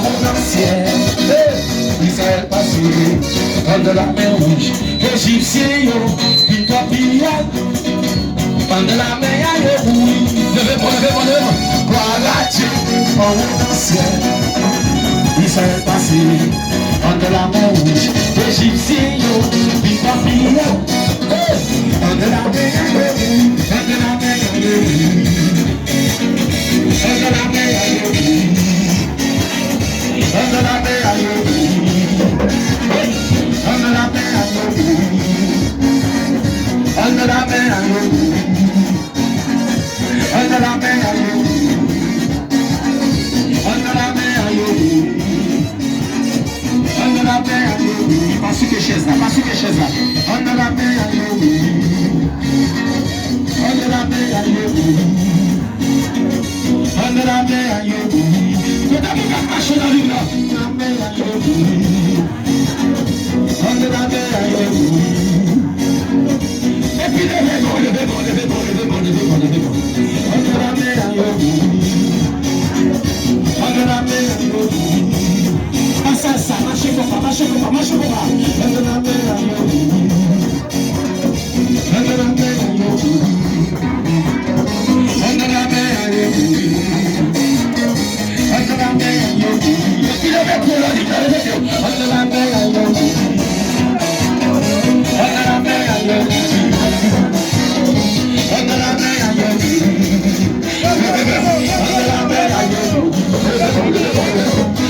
mon ancien, Israël passé, pendant la mer rouge, Égyptien, une papillade, pendant la mer rouge, levez-moi, gloire à Dieu, en mon ancien, Israël passé, pendant la mer rouge, Égyptien, une papillade, pendant la mer rouge, pendant la mer rouge, pendant la mer rouge. Under la mer à under la mer à under la mer à under la mer à under la mer à under la mer à pas sur que chaise là, pas sur que chaise là. Under la mer à under la mer à under la mer à Under la mer à et puis levez-moi. Under la mer à under la mer à ça, marchez comme ça. Under la mer à under la mer à under la mer à under la mer et puis levez-moi under la mer à under la mer à under la mer à under la mer à under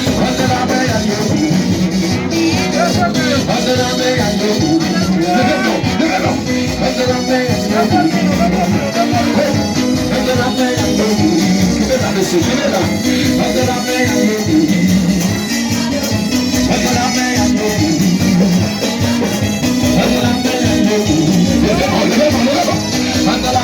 la mer à under la mer à under la mer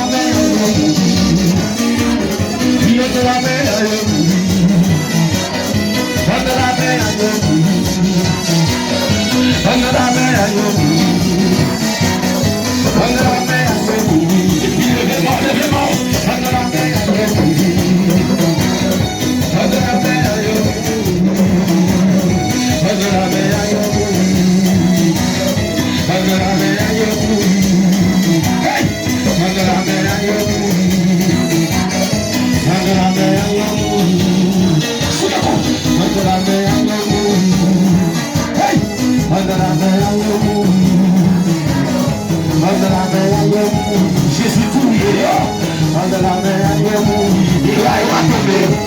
Jésus couillé, under la mer, il va tomber.